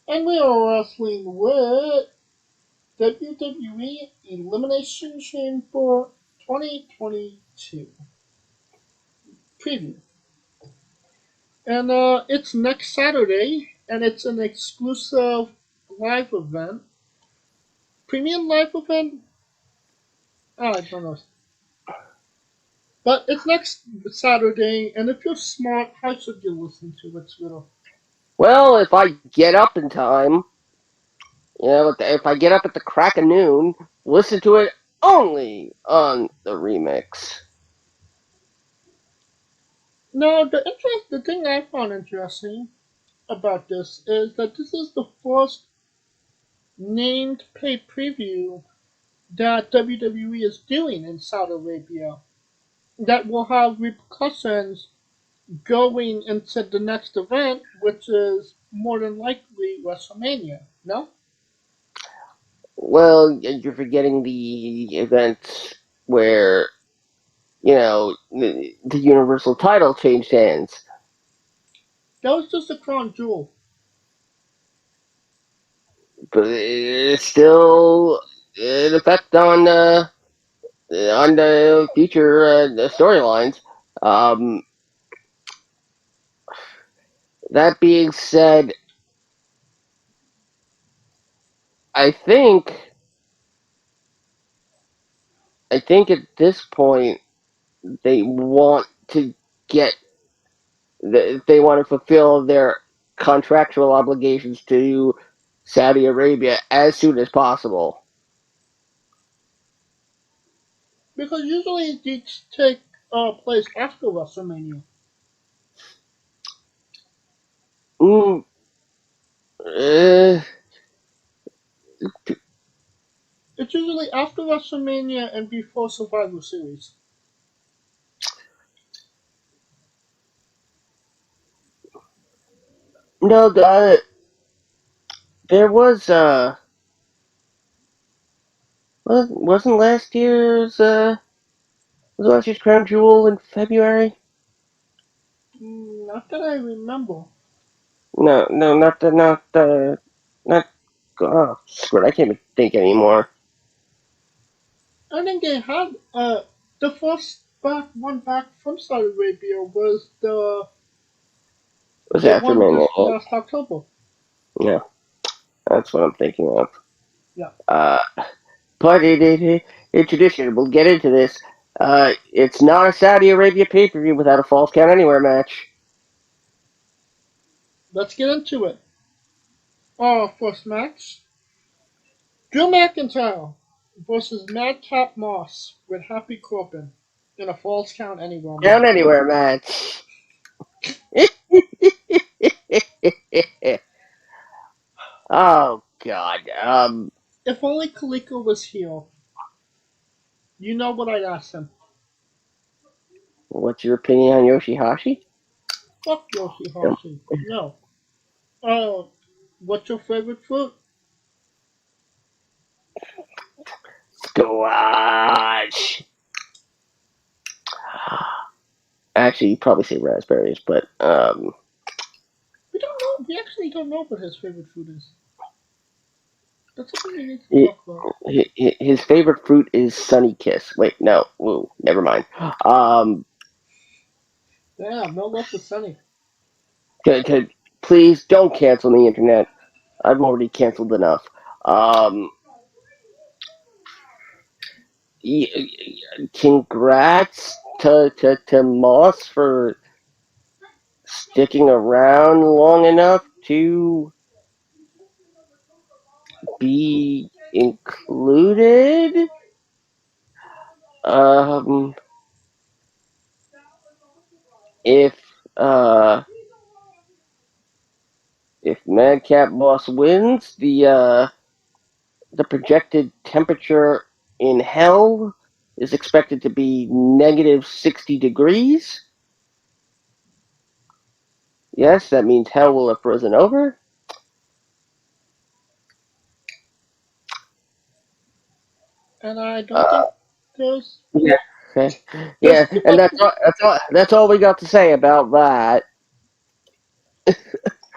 And we are wrestling with WWE Elimination Chamber 2022 preview. And it's next Saturday, and it's an exclusive live event. Premium live event? I don't know. But it's next Saturday, and if you're smart, how should you listen to it, Twitter? Well, if I get up in time, if I get up at the crack of noon, listen to it only on the remix. Now, the thing I found interesting about this is that this is the first named pay preview that WWE is doing in Saudi Arabia that will have repercussions going into the next event, which is more than likely WrestleMania. No? Well, you're forgetting the event where, the Universal title changed hands. That was just a crown jewel. But it's still an effect on the future storylines. Um, that being said, I think I think at this point they want to get they want to fulfill their contractual obligations to Saudi Arabia as soon as possible. Because usually these take place after WrestleMania. Mm, uh, It's usually after WrestleMania and before Survivor Series. no, there wasn't last year's Crown Jewel in February? Not that I remember. No, not. Oh, screw it, I can't even think anymore. I think they had the first back from Saudi Arabia was It was the after one Mania. this last October. Yeah, that's what I'm thinking of. Yeah. Uh, but in tradition, we'll get into this. It's not a Saudi Arabia pay per view without a Falls Count Anywhere match. Let's get into it. Our first match: Drew McIntyre versus Madcap Moss with Happy Corbin in a Falls Count Anywhere Count match. Anywhere match. Oh God. If only Kaliko was here, you know what I'd ask him. What's your opinion on Yoshihashi? Fuck Yoshihashi. No. Uh, what's your favorite fruit? Squash. Actually, you probably say raspberries, but We don't know. We actually don't know what his favorite fruit is. That's something we need to it, talk about. his favorite fruit is Sunny Kiss. Wait, no, woo, never mind. Damn, no love for Sunny. Please don't cancel the internet. I've already canceled enough. Um, congrats to Moss for sticking around long enough to be included. Um, if uh, if Madcap Moss wins, the projected temperature in hell is expected to be negative 60 degrees. Yes, that means hell will have frozen over. And I don't Uh, think there's yeah, okay. there's Yeah, too and much. that's all we got to say about that.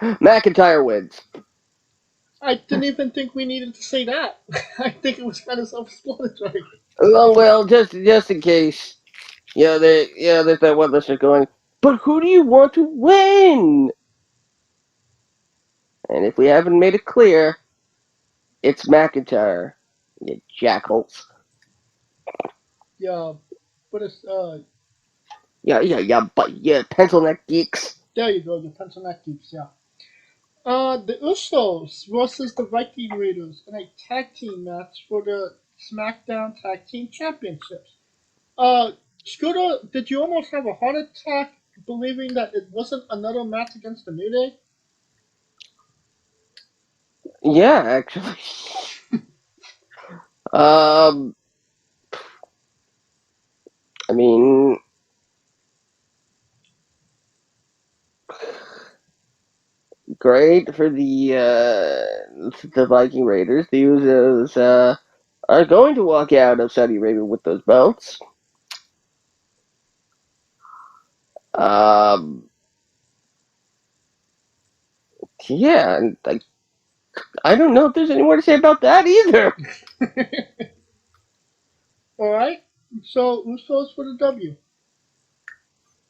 McIntyre wins. I didn't even think we needed to say that. I think it was kind of self-explanatory. Well, just in case, there's that one listener going, but who do you want to win? And if we haven't made it clear, it's McIntyre, you jackals. Yeah, but it's But pencil neck geeks. there you go, the pencil neck keeps, yeah. The Usos versus the Viking Raiders in a tag team match for the SmackDown Tag Team Championships. Scooter, did you almost have a heart attack believing that it wasn't another match against the New Day? Yeah, actually. Um, I mean, great for the Viking Raiders. The Usos are going to walk out of Saudi Arabia with those belts. Um, yeah, and I don't know if there's any more to say about that either. Alright, so Usos for the W.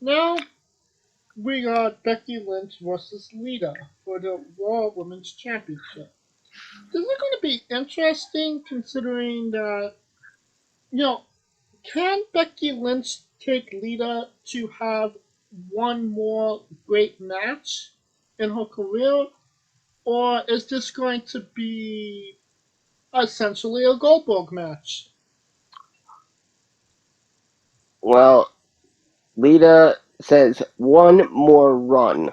Now we got Becky Lynch versus Lita for the Raw Women's Championship. This is going to be interesting considering that, you know, can Becky Lynch take Lita to have one more great match in her career, or is this going to be essentially a Goldberg match? Well, Lita says one more run.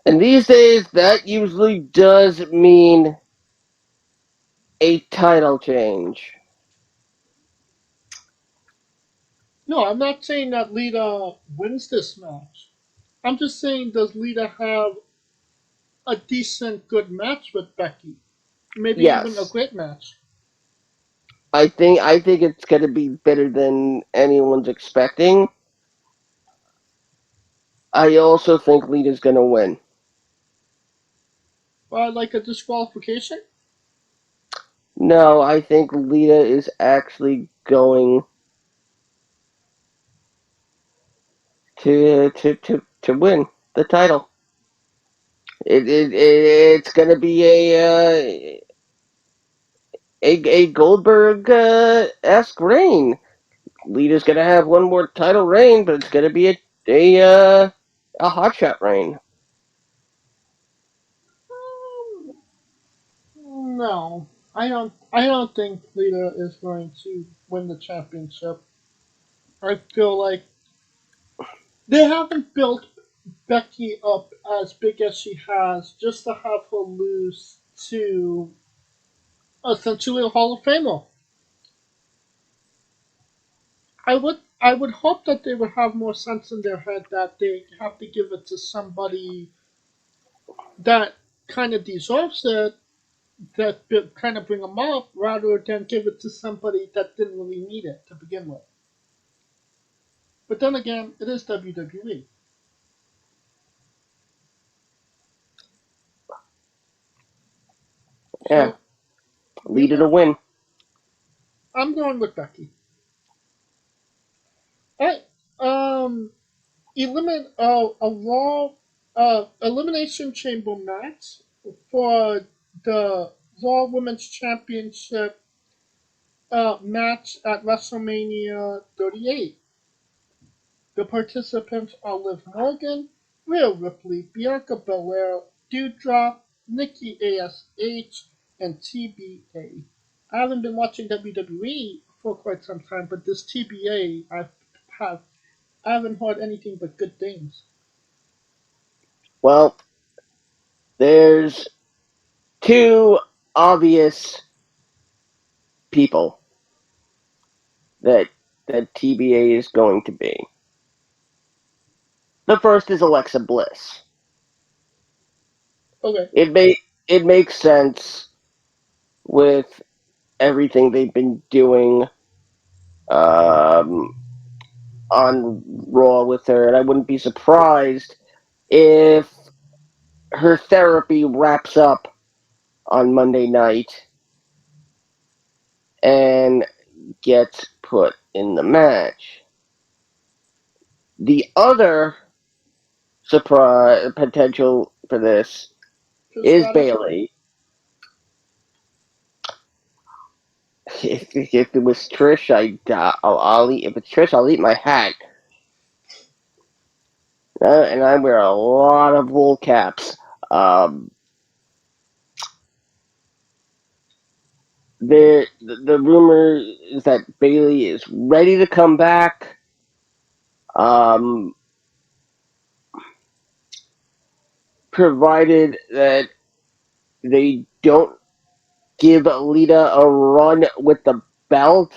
And these days, that usually does mean a title change. No, I'm not saying that Lita wins this match. I'm just saying, does Lita have a decent, good match with Becky? Maybe even a Yes, great match. I think it's going to be better than anyone's expecting. I also think Lita's going to win. Like a disqualification? No, I think Lita is actually going to win the title. It's going to be a Goldberg esque reign. Lita's going to have one more title reign, but it's going to be a hot shot reign. No, I don't. I don't think Lita is going to win the championship. I feel like they haven't built Becky up as big as she has just to have her lose to essentially a Hall of Famer. I would hope that they would have more sense in their head that they have to give it to somebody that kind of deserves it, that kind of bring them up, rather than give it to somebody that didn't really need it to begin with. But then again, it is WWE. Yeah, So we Lita to got. win. I'm going with Becky. Alright. Um. A Raw elimination chamber match for the Raw Women's Championship match at WrestleMania 38. The participants are Liv Morgan, Rhea Ripley, Bianca Belair, Doudrop, Nikki ASH, and TBA. I haven't been watching WWE for quite some time, but this TBA have I haven't heard anything but good things. Well, there's two obvious people that TBA is going to be. The first is Alexa Bliss. Okay. It makes sense with everything they've been doing um, on Raw with her, and I wouldn't be surprised if her therapy wraps up on Monday night and gets put in the match. The other surprise potential for this is Bayley. If it was Trish, if it's Trish, I'll eat my hat. And I wear a lot of wool caps. The rumor is that Bayley is ready to come back. Provided that they don't give Lita a run with the belt.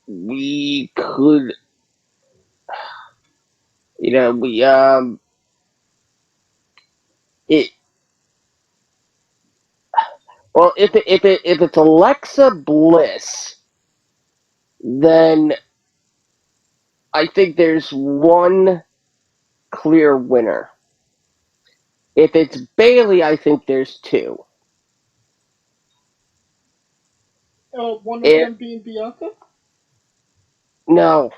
We could, it. Well, if it's Alexa Bliss, then I think there's one clear winner. If it's Bayley, I think there's two. One of them being Bianca? No.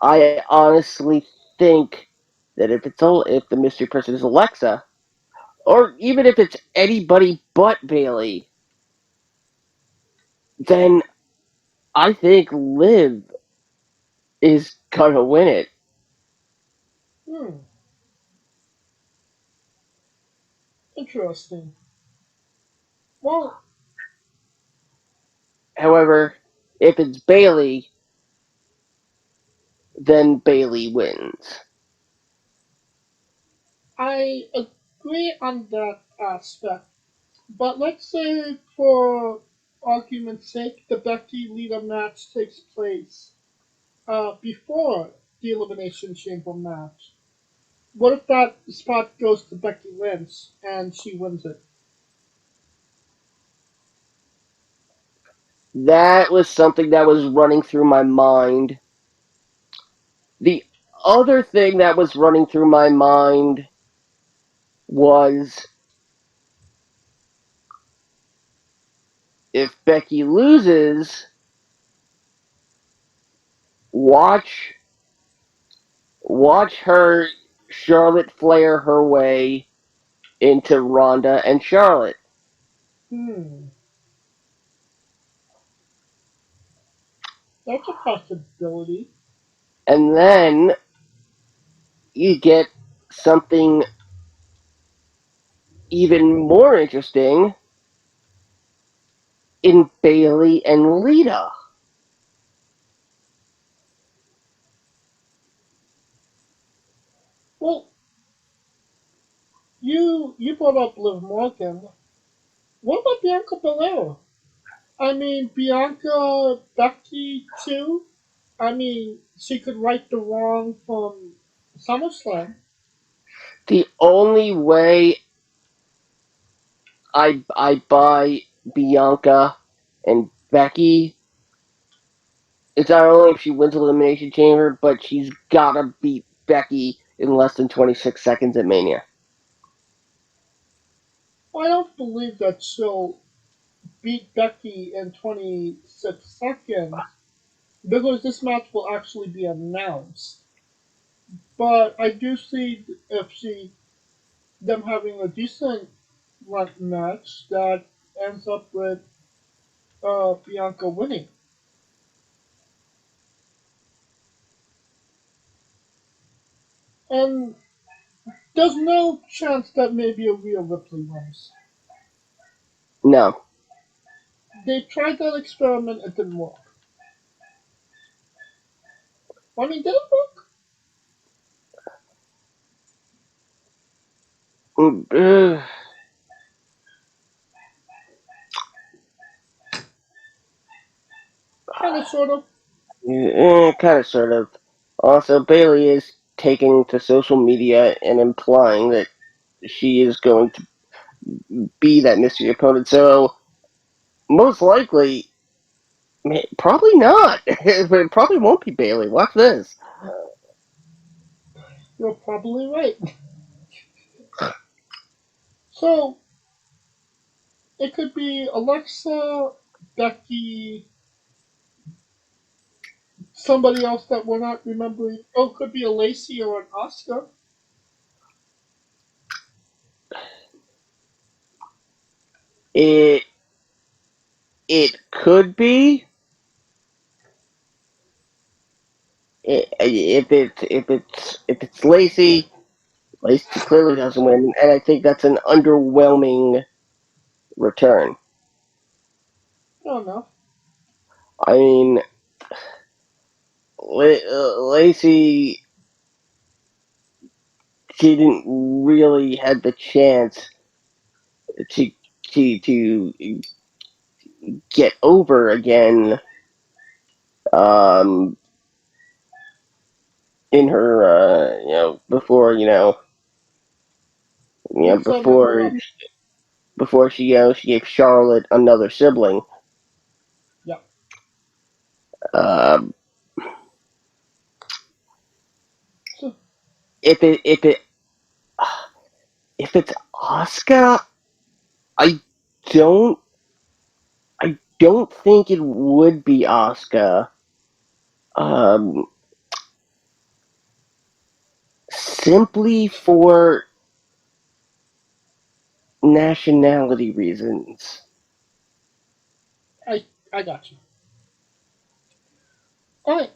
I honestly think that if the mystery person is Alexa, or even if it's anybody but Bayley, then I think Liv is gonna win it. Interesting. Well, however, if it's Bayley, then Bayley wins. I agree on that aspect. But let's say, for argument's sake, the Becky Lita match takes place before the Elimination Chamber match. What if that spot goes to Becky Lynch and she wins it? That was something that was running through my mind. The other thing that was running through my mind was if Becky loses, watch her Charlotte Flair her way into Ronda and Charlotte. That's a possibility. And then you get something even more interesting in Bayley and Lita. Well, you brought up Liv Morgan. What about Bianca Belair? I mean, Bianca, Becky too. I mean, she could right the wrong from SummerSlam. The only way I buy Bianca and Becky is not only if she wins Elimination Chamber, but she's gotta beat Becky in less than 26 seconds at Mania. I don't believe that she'll beat Becky in 26 seconds because this match will actually be announced. But I do see if them having a decent match that ends up with Bianca winning. And there's no chance that maybe a Rhea Ripley wins. No. They tried that experiment, it didn't work. I mean, did it work? Kind of, sort of. Kind of, sort of. Also, Bayley is taking to social media and implying that she is going to be that mystery opponent. So, most likely, Probably not. It probably won't be Bailey. Watch this. You're probably right. So it could be Alexa, Becky, somebody else that we're not remembering. Oh, it could be a Lacey or an Oscar. It it could be. If it's Lacey, Lacey clearly doesn't win, and I think that's an underwhelming return. I don't know. I mean, Lacey, she didn't really had the chance to to get over again um, in her before McMahon. before she gave Charlotte another sibling. Yeah. Um, So if it if it's Asuka, I don't I don't think it would be Asuka. Um, Simply for nationality reasons. I got you. All right.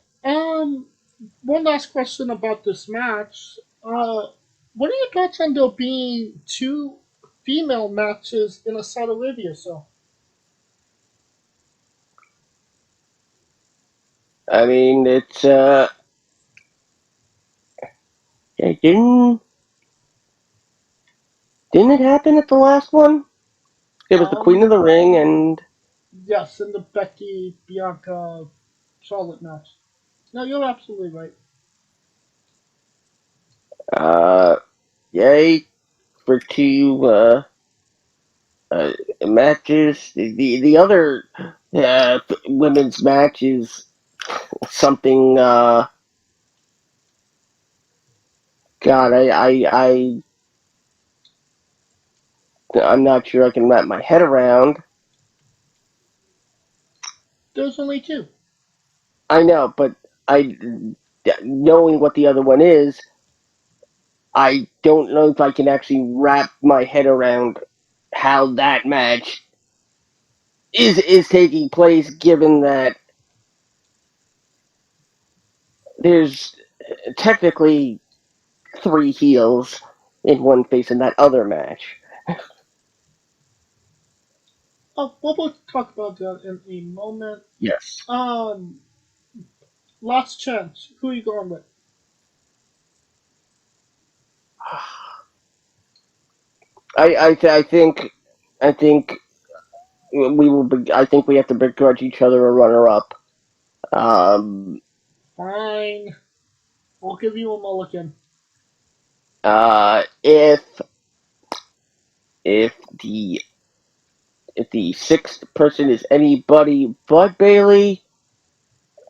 One last question about this match. What are your thoughts on there being two female matches in a Saudi Arabia? So I mean, yeah, didn't it happen at the last one? It was the Queen of um, the Ring and yes, in the Becky Bianca Charlotte match. No, you're absolutely right. uh, yay for two uh, matches. The other women's match is something. God, I'm not sure I can wrap my head around. There's only two. I know, but I knowing what the other one is, I don't know if I can actually wrap my head around how that match is taking place, given that there's technically three heels in one face in that other match. Oh, we'll talk about that in a moment. Yes. Um, Last chance. Who are you going with? I think we will. I think we have to begrudge each other a runner-up. Um, Fine. We'll give you a mulligan. uh, if if the if the sixth person is anybody but Bailey,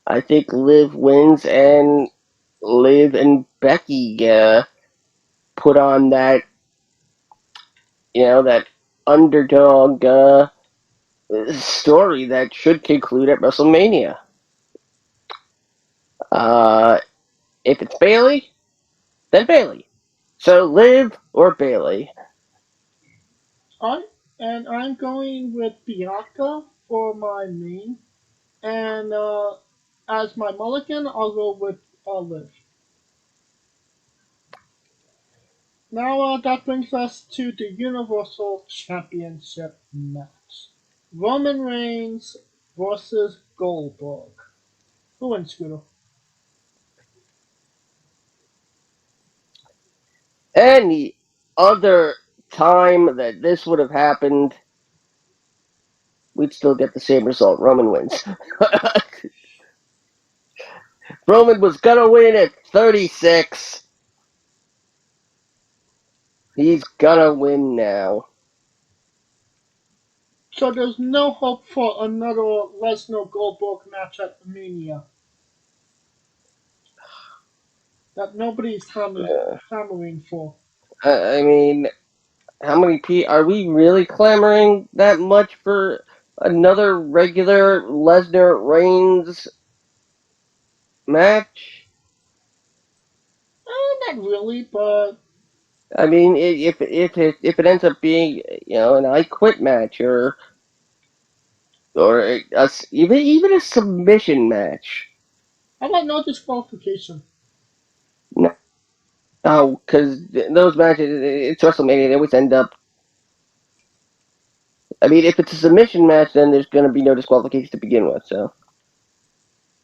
I think Liv wins, and Liv and Becky put on that underdog story that should conclude at WrestleMania. Uh, if it's Bailey, then Bailey. So Liv or Bailey. Alright, and I'm going with Bianca for my main. And as my mulligan, I'll go with Liv. Now that brings us to the Universal Championship match. Roman Reigns versus Goldberg. Who wins, Scooter? Any other time that this would have happened, we'd still get the same result. Roman wins. Roman was gonna win at 36. He's gonna win now. So there's no hope for another Lesnar Goldberg match at Mania. That nobody's clamoring for. I mean, how many are we really clamoring that much for another regular Lesnar Reigns match? Not really, but I mean, if it ends up being an I Quit match or even a submission match. how about no disqualification? No, because those matches, it's WrestleMania, they always end up. I mean, if it's a submission match, then there's going to be no disqualification to begin with. So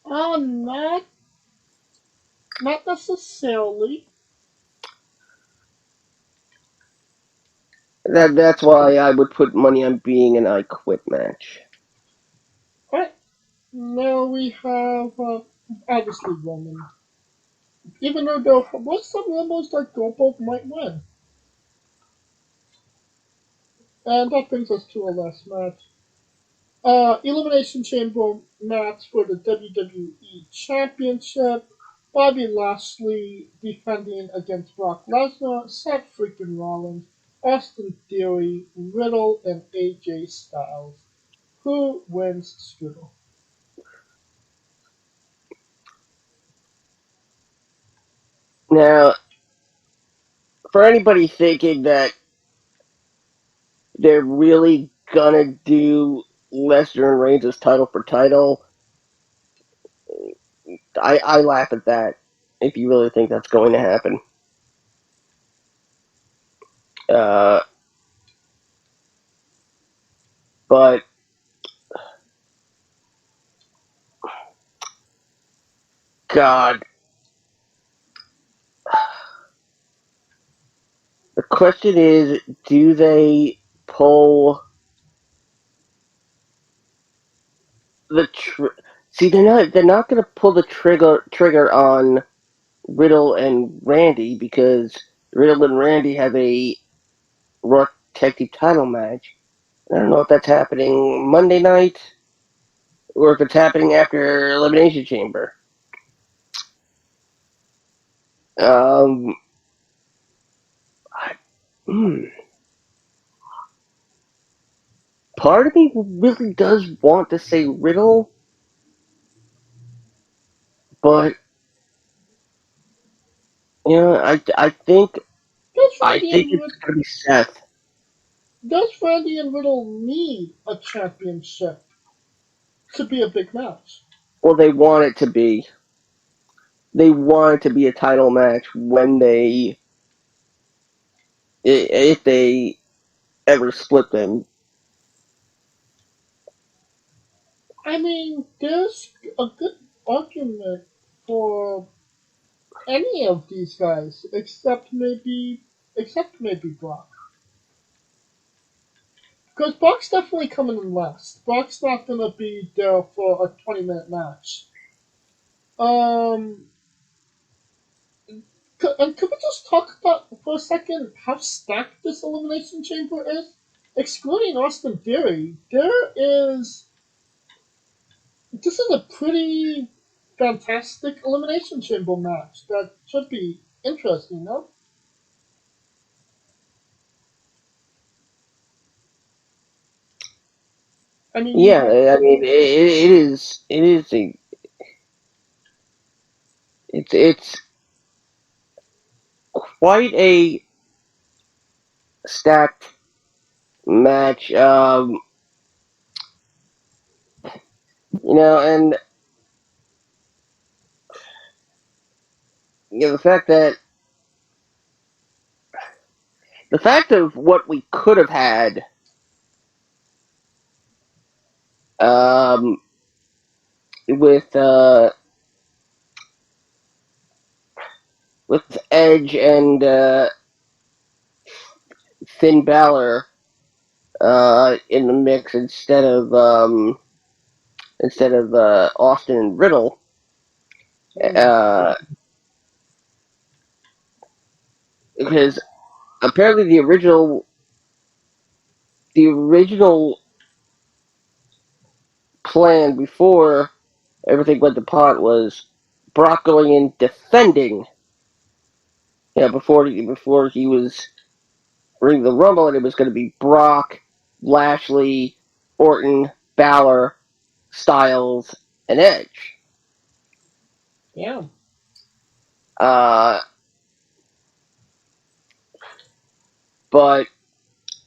Oh, not necessarily. that's why I would put money on being an I Quit match. Alright, now we have obviously Roman. Even though there was some rumors that Goldberg might win. And that brings us to our last match. Elimination Chamber match for the WWE Championship. Bobby Lashley defending against Brock Lesnar, Seth freaking Rollins, Austin Theory, Riddle, and AJ Styles. Who wins Strudel? Now, for anybody thinking that they're really gonna do Lesnar and Reigns as title for title, I laugh at that. If you really think that's going to happen, uh, but God, the question is, do they pull see? They're not going to pull the trigger on Riddle and Randy because Riddle and Randy have a Raw Tag Team title match. I don't know if that's happening Monday night or if it's happening after Elimination Chamber. Um, I, hmm. Part of me really does want to say Riddle, but I think Does I Randy think and it's gonna be Seth. Riddle need a championship to be a big match? Well, they want it to be. They want it to be a title match when if they ever split them. I mean, there's a good argument for any of these guys except maybe Brock. Because Brock's definitely coming in last. Brock's not gonna be there for a 20-minute match. Um, could we just talk about for a second how stacked this elimination chamber is? Excluding Austin Theory, this is a pretty fantastic elimination chamber match that should be interesting, no? I mean, you have Yeah, I mean it is it's quite a stacked match. And the fact of what we could have had, um, with with Edge and Finn Balor in the mix instead of Austin and Riddle, uh, because apparently the original plan before everything went to pot was Brock going in defending. Yeah, before he was ring the Rumble, and it was going to be Brock, Lashley, Orton, Balor, Styles, and Edge. Yeah. But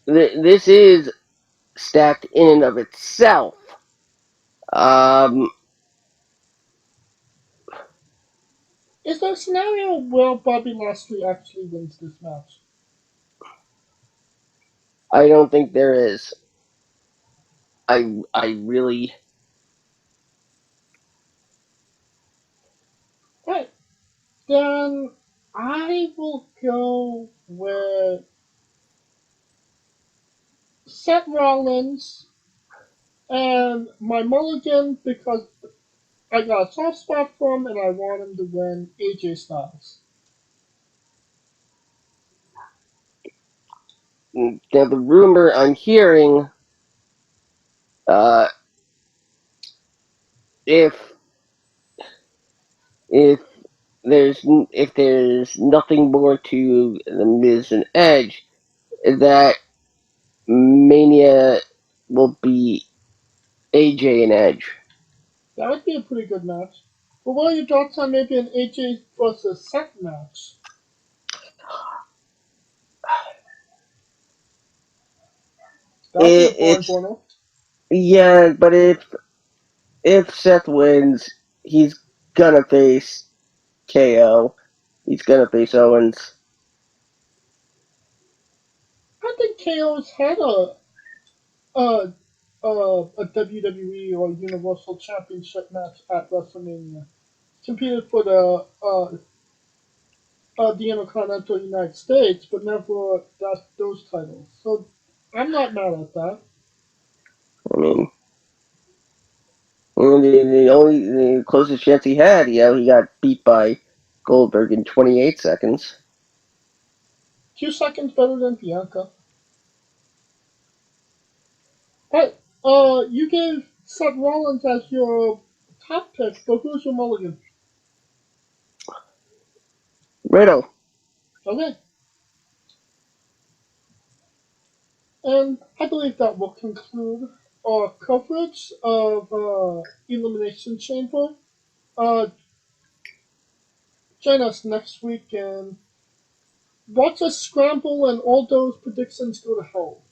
this is stacked in and of itself. Is there a scenario where Bobby Lashley actually wins this match? I don't think there is. I really. Right. Then I will go with Seth Rollins and my mulligan because I got a soft spot for him and I want him to win AJ Styles. Now the rumor I'm hearing, uh, if if there's nothing more to the Miz and Edge, that Mania will be AJ and Edge. That would be a pretty good match. But what are your thoughts on maybe an AJ versus Seth match? That would be a barn It's burner. yeah, but if Seth wins, he's gonna face KO. He's gonna face Owens. I think KO's had a WWE or Universal Championship match at WrestleMania. Competed for the Intercontinental United States, but never got those titles. So I'm not mad at that. I mean, the closest chance he had, he got beat by Goldberg in 28 seconds. 2 seconds better than Bianca. But you gave Seth Rollins as your top pick, but who's your mulligan? Riddle. Okay. And I believe that will conclude our coverage of Elimination Chamber. Uh, Join us next week and watch us scramble and all those predictions go to hell.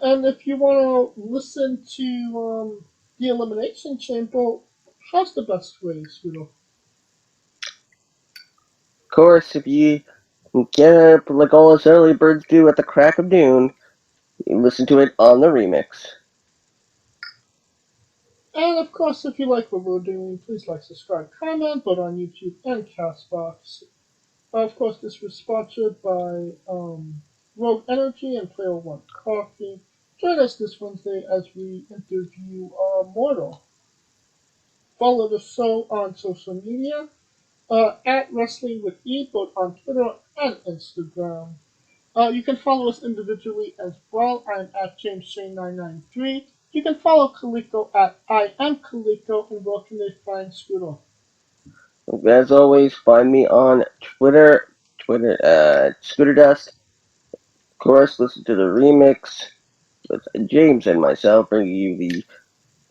And if you want to listen to the Elimination Chamber, how's the best way, Sweeto? Of course, if you get up like all us early birds do at the crack of noon, you listen to it on the remix. And of course, if you like what we're doing, please like, subscribe, comment, both on YouTube and Castbox. Of course, this was sponsored by Rogue Energy and Player One Coffee. Join us this Wednesday as we interview Mortal. Follow the show on social media at Wrestling with E, both on Twitter and Instagram. You can follow us individually as well. I'm at JamesJ993. You can follow Kaliko at I am Kaliko, and where can they find Scooter? As always, find me on Twitter, Scooter Dust. Of course, listen to the remix with James and myself, bringing you the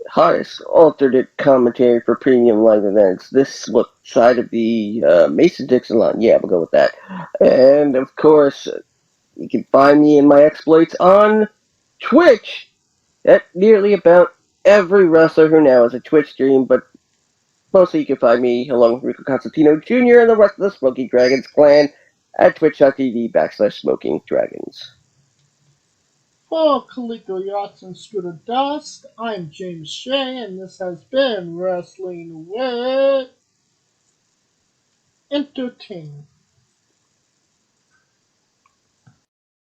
hottest alternate commentary for premium live events. This side of the Mason-Dixon line. Yeah, we'll go with that. And of course, you can find me in my exploits on Twitch at nearly about every wrestler who now has a Twitch stream, but mostly you can find me along with Rico Constantino Jr. and the rest of the Smoking Dragons clan at twitch.tv/Smoking Dragons. For Kaliko Yachts and Scooter Dust, I'm James Shea, and this has been Wrestling with Entertainment.